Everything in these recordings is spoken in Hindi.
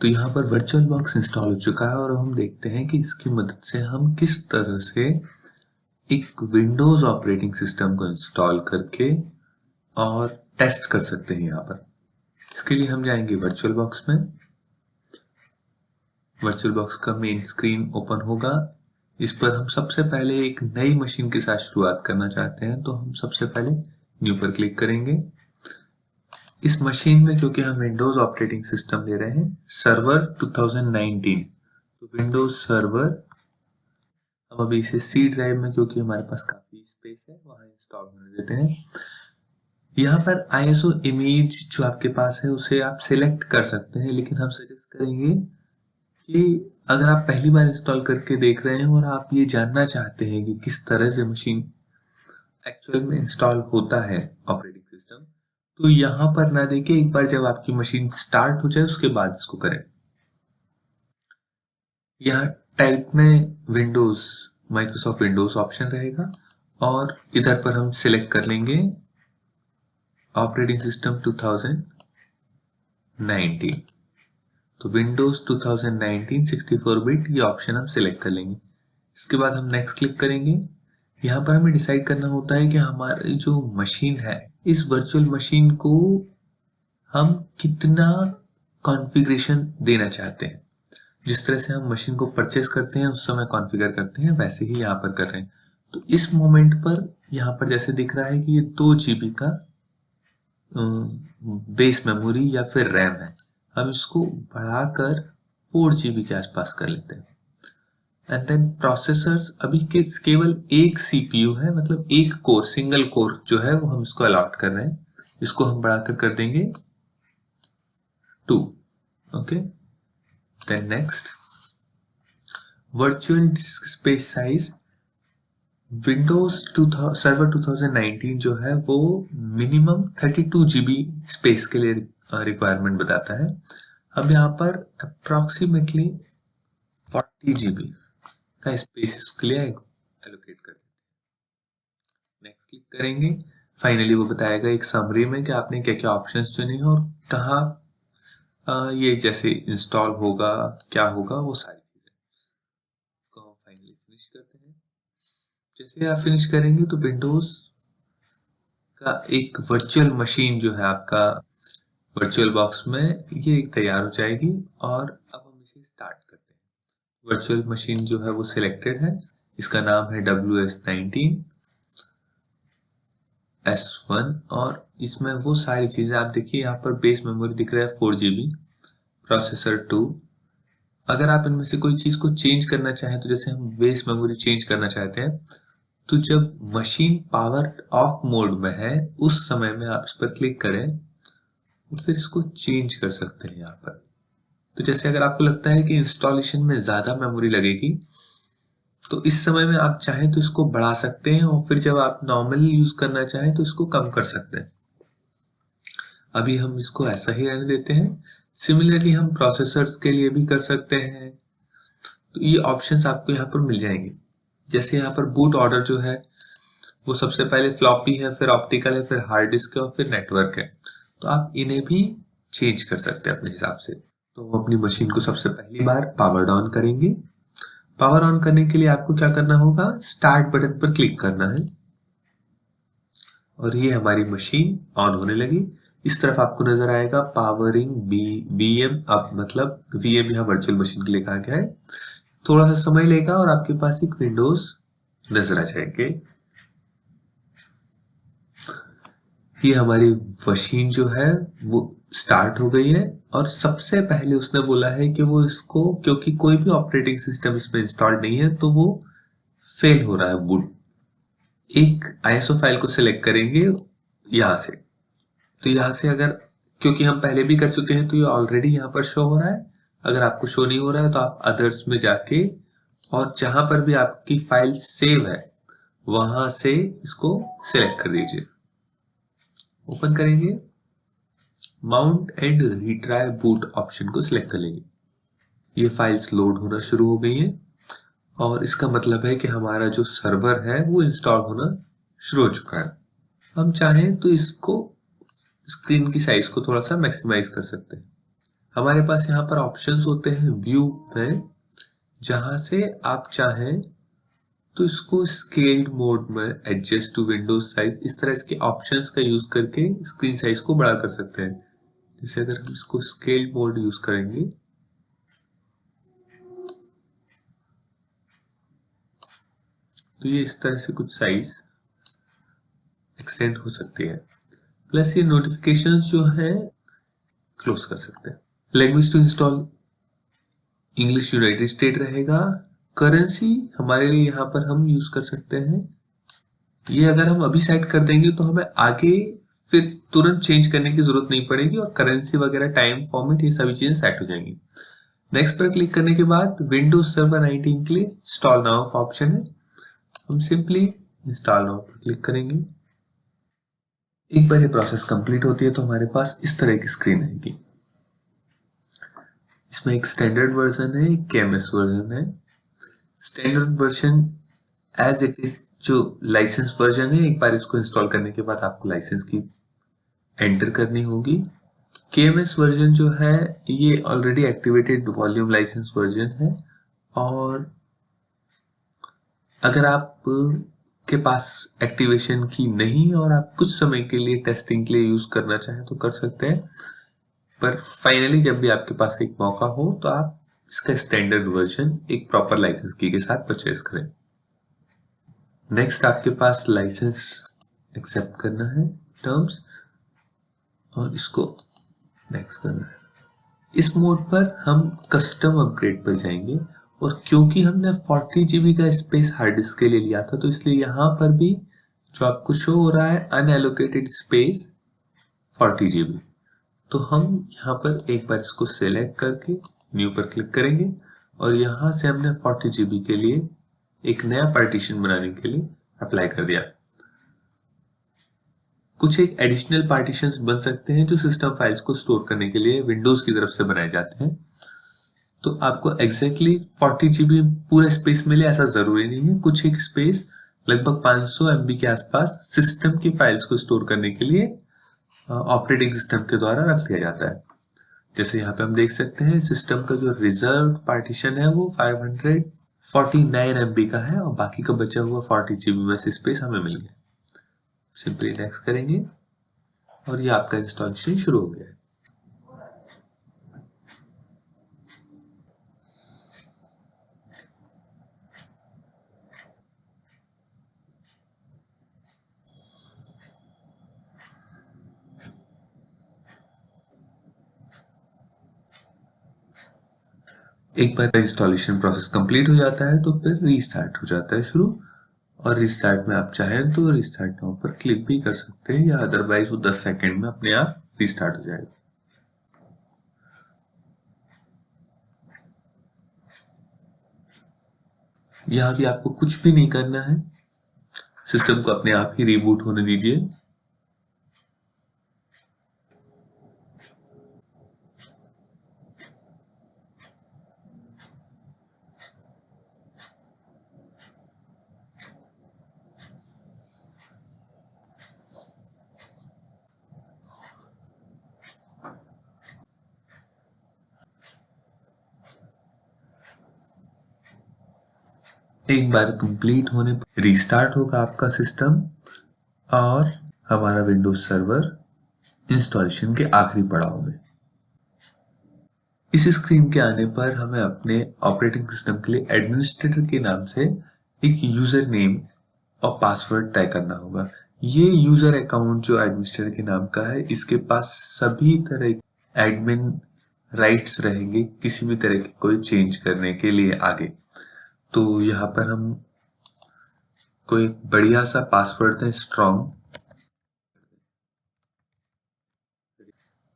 तो यहाँ पर वर्चुअल बॉक्स इंस्टॉल हो चुका है और हम देखते हैं कि इसकी मदद से हम किस तरह से एक विंडोज ऑपरेटिंग सिस्टम को इंस्टॉल करके और टेस्ट कर सकते हैं। यहाँ पर इसके लिए हम जाएंगे वर्चुअल बॉक्स में। वर्चुअल बॉक्स का मेन स्क्रीन ओपन होगा। इस पर हम सबसे पहले एक नई मशीन के साथ शुरुआत करना चाहते हैं, तो हम सबसे पहले न्यू पर क्लिक करेंगे। इस मशीन में क्योंकि हम विंडोज ऑपरेटिंग सिस्टम ले रहे हैं सर्वर 2019, तो विंडोज सर्वर हम अभी इसे सी ड्राइव में, क्योंकि हमारे पास काफी स्पेस है, वहां इंस्टॉल होने देते हैं। यहाँ पर आईएसओ इमेज जो आपके पास है उसे आप सिलेक्ट कर सकते हैं, लेकिन हम सजेस्ट करेंगे कि अगर आप पहली बार इंस्टॉल करके देख रहे हैं और आप ये जानना चाहते हैं कि किस तरह से मशीन एक्चुअल में इंस्टॉल होता है ऑपरेटिंग सिस्टम, तो यहाँ पर ना देखिए, एक बार जब आपकी मशीन स्टार्ट हो जाए उसके बाद इसको करें। यहाँ टाइप में विंडोज, माइक्रोसॉफ्ट विंडोज ऑप्शन रहेगा और इधर पर हम सिलेक्ट कर लेंगे ऑपरेटिंग सिस्टम 2019। तो विंडोज 2019 64 बिट ये ऑप्शन हम सिलेक्ट कर लेंगे। इसके बाद हम नेक्स्ट क्लिक करेंगे। यहाँ पर हमें डिसाइड करना होता है कि हमारी जो मशीन है, इस वर्चुअल मशीन को हम कितना कॉन्फ़िगरेशन देना चाहते हैं। जिस तरह से हम मशीन को परचेस करते हैं उस समय कॉन्फ़िगर करते हैं, वैसे ही यहाँ पर कर रहे हैं। तो इस मोमेंट पर यहाँ पर जैसे दिख रहा है कि ये 2 GB का बेस मेमोरी या फिर रैम है, हम इसको बढ़ाकर 4 GB के आसपास कर लेते हैं। एंड देन प्रोसेसर्स अभी के केवल एक सीपीयू है, मतलब एक कोर, सिंगल कोर जो है वो हम इसको अलॉट कर रहे हैं। इसको हम बढ़ाकर कर देंगे 2। Okay, then next virtual disk space size. Windows Server 2019 जो है वो मिनिमम 32 GB स्पेस के लिए रिक्वायरमेंट बताता है। हम यहाँ पर अप्रोक्सीमेटली 40 GB का स्पेस इसके लिए एलोकेट कर देते हैं। नेक्स्ट क्लिक करेंगे। फाइनली वो बताएगा एक समरी में कि आपने क्या क्या ऑप्शंस चुने हैं और कहाँ ये जैसे इंस्टॉल होगा, क्या होगा, वो सारी चीजें। इसको हम फाइनली फिनिश करते हैं। जैसे आप फिनिश करेंगे तो विंडोज का एक वर्चुअल मशीन जो है आपका वर्चुअल बॉक्स में ये तैयार हो जाएगी और अब हम इसे स्टार्ट करते हैं। वर्चुअल मशीन जो है वो सिलेक्टेड है, इसका नाम है WS19 S1 और इसमें वो सारी चीजें आप देखिए। यहाँ पर बेस मेमोरी दिख रहा है 4 GB, प्रोसेसर 2। अगर आप इनमें से कोई चीज को चेंज करना चाहें, तो जैसे हम बेस मेमोरी चेंज करना चाहते हैं, तो जब मशीन पावर ऑफ मोड में है उस समय में आप इस पर क्लिक करें तो फिर इसको चेंज कर सकते हैं यहाँ पर। तो जैसे अगर आपको लगता है कि इंस्टॉलेशन में ज्यादा मेमोरी लगेगी, तो इस समय में आप चाहें तो इसको बढ़ा सकते हैं और फिर जब आप नॉर्मल यूज करना चाहें तो इसको कम कर सकते हैं। अभी हम इसको ऐसा ही रहने देते हैं। सिमिलरली हम प्रोसेसर्स के लिए भी कर सकते हैं। तो ये ऑप्शंस आपको यहाँ पर मिल जाएंगे। जैसे यहाँ पर बूट ऑर्डर जो है वो सबसे पहले फ्लॉपी है, फिर ऑप्टिकल है, फिर हार्ड डिस्क है और फिर नेटवर्क है। तो आप इन्हें भी चेंज कर सकते हैं अपने हिसाब से। तो हम अपनी मशीन को सबसे पहली बार पावर डाउन करेंगे। पावर ऑन करने के लिए आपको क्या करना होगा, स्टार्ट बटन पर क्लिक करना है और ये हमारी मशीन ऑन होने लगी। इस तरफ आपको नजर आएगा पावरिंग वीएम अप, मतलब वीएम यहाँ वर्चुअल मशीन के लिए कहा गया है। थोड़ा सा समय लेगा और आपके पास एक विंडोज नजर आ जाएंगे। ये हमारी मशीन जो है वो स्टार्ट हो गई है और सबसे पहले उसने बोला है कि वो इसको, क्योंकि कोई भी ऑपरेटिंग सिस्टम इसमें इंस्टॉल्ड नहीं है, तो वो फेल हो रहा है बूट। एक आईएसओ फाइल को सिलेक्ट करेंगे यहां से। तो यहां से अगर, क्योंकि हम पहले भी कर चुके हैं तो ये ऑलरेडी यहाँ पर शो हो रहा है। अगर आपको शो नहीं हो रहा है तो आप अदर्स में जाके और जहां पर भी आपकी फाइल सेव है वहां से इसको सिलेक्ट कर दीजिए। ओपन करेंगे, mount and retry boot option को सिलेक्ट कर लेंगे। ये फाइल्स लोड होना शुरू हो गई हैं और इसका मतलब है कि हमारा जो सर्वर है वो इंस्टॉल होना शुरू हो चुका है। हम चाहें तो इसको स्क्रीन की साइज को थोड़ा सा मैक्सिमाइज कर सकते हैं। हमारे पास यहाँ पर ऑप्शंस होते हैं व्यू में, जहां से आप चाहें तो इसको स्केल्ड मोड में एडजस्ट टू विंडोज साइज, इस तरह इसके ऑप्शंस का यूज करके स्क्रीन साइज को बड़ा कर सकते हैं। जैसे अगर हम इसको स्केल्ड मोड यूज करेंगे तो ये इस तरह से कुछ साइज एक्सटेंड हो सकती है। प्लस ये नोटिफिकेशंस जो है क्लोज कर सकते हैं। Language to install English United State रहेगा। करेंसी हमारे लिए यहाँ पर हम यूज कर सकते हैं, ये अगर हम अभी सेट कर देंगे तो हमें आगे फिर तुरंत चेंज करने की जरूरत नहीं पड़ेगी और करेंसी वगैरह टाइम फॉर्मेट ये सभी चीजें सेट हो जाएंगी। नेक्स्ट पर क्लिक करने के बाद विंडोज सर्वर 19 के लिए इंस्टॉल नाउ का ऑप्शन है, हम सिंपली इंस्टॉल नाउ पर क्लिक करेंगे। एक बार ये प्रोसेस कंप्लीट होती है तो हमारे पास इस तरह की स्क्रीन आएगी। इसमें एक स्टैंडर्ड वर्जन है, एक केएमएस वर्जन है। Standard version as it is जो लाइसेंस वर्जन है, एक बार इसको इंस्टॉल करने के बाद आपको लाइसेंस की एंटर करनी होगी। केएमएस वर्जन जो है ये already activated volume licence version है, और अगर आप के पास एक्टिवेशन की नहीं और आप कुछ समय के लिए टेस्टिंग के लिए यूज करना चाहें तो कर सकते हैं, पर फाइनली जब भी आपके पास एक मौका हो तो आप इसका स्टैंडर्ड वर्जन एक प्रॉपर लाइसेंस की के साथ परचेज करें। नेक्स्ट आपके पास लाइसेंस एक्सेप्ट करना है टर्म्स, और इसको नेक्स्ट करना है। इस मोड पर हम कस्टम अपग्रेड पर जाएंगे, और क्योंकि हमने 40 GB का स्पेस हार्ड डिस्क के लिए लिया था तो इसलिए यहां पर भी जो आपको शो हो रहा है अनएलोकेटेड स्पेस 40 GB, तो हम यहाँ पर एक बार इसको सेलेक्ट करके न्यू पर क्लिक करेंगे और यहां से हमने 40 GB के लिए एक नया पार्टीशन बनाने के लिए अप्लाई कर दिया। कुछ एक एडिशनल पार्टीशंस बन सकते हैं जो सिस्टम फाइल्स को स्टोर करने के लिए विंडोज की तरफ से बनाए जाते हैं, तो आपको एग्जैक्टली 40 GB पूरा स्पेस मिले ऐसा जरूरी नहीं है। कुछ एक स्पेस लगभग 500 MB के आसपास सिस्टम की फाइल्स को स्टोर करने के लिए ऑपरेटिंग सिस्टम के द्वारा रख लिया जाता है। जैसे यहाँ पे हम देख सकते हैं सिस्टम का जो रिजर्व पार्टीशन है वो 549 MB का है, और बाकी का बचा हुआ 40 GB में से स्पेस हमें मिल गया। सिंपली नेक्स्ट करेंगे और ये आपका इंस्टॉलेशन शुरू हो गया है। एक बार इंस्टॉलेशन प्रोसेस कंप्लीट हो जाता है तो फिर रीस्टार्ट हो जाता है शुरू, और रिस्टार्ट में आप चाहें तो रिस्टार्ट नाउ पर क्लिक भी कर सकते हैं, या अदरवाइज वो 10 सेकंड में अपने आप रिस्टार्ट हो जाएगा। यहां भी आपको कुछ भी नहीं करना है, सिस्टम को अपने आप ही रीबूट होने दीजिए। एक बार कंप्लीट होने पर रीस्टार्ट होगा आपका सिस्टम, और हमारा विंडोज सर्वर इंस्टॉलेशन के आखिरी पड़ाव में। इस स्क्रीन के आने पर हमें अपने ऑपरेटिंग सिस्टम के लिए एडमिनिस्ट्रेटर के नाम से एक यूजर नेम और पासवर्ड तय करना होगा। ये यूजर अकाउंट जो एडमिनिस्ट्रेटर के नाम का है, इसके पास सभी तरह के एडमिन राइट्स रहेंगे किसी भी तरह की कोई चेंज करने के लिए आगे। तो यहाँ पर हम कोई बढ़िया सा पासवर्ड दें, स्ट्रॉन्ग।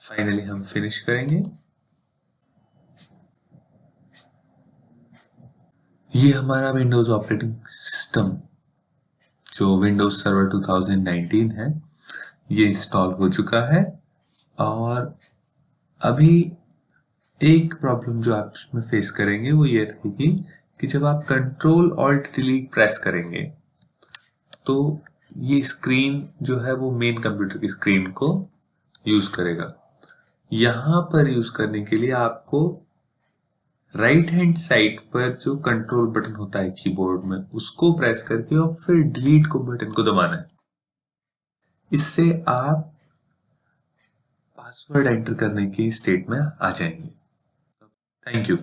फाइनली हम फिनिश करेंगे। ये हमारा विंडोज ऑपरेटिंग सिस्टम जो विंडोज सर्वर 2019 है ये इंस्टॉल हो चुका है, और अभी एक प्रॉब्लम जो आप इसमें फेस करेंगे वो ये रहेगी कि जब आप कंट्रोल ऑल्ट डिलीट प्रेस करेंगे तो ये स्क्रीन जो है वो मेन कंप्यूटर की स्क्रीन को यूज करेगा। यहां पर यूज करने के लिए आपको राइट हैंड साइड पर जो कंट्रोल बटन होता है कीबोर्ड में उसको प्रेस करके और फिर डिलीट को बटन को दबाना है। इससे आप पासवर्ड एंटर करने की स्टेट में आ जाएंगे। Thank you.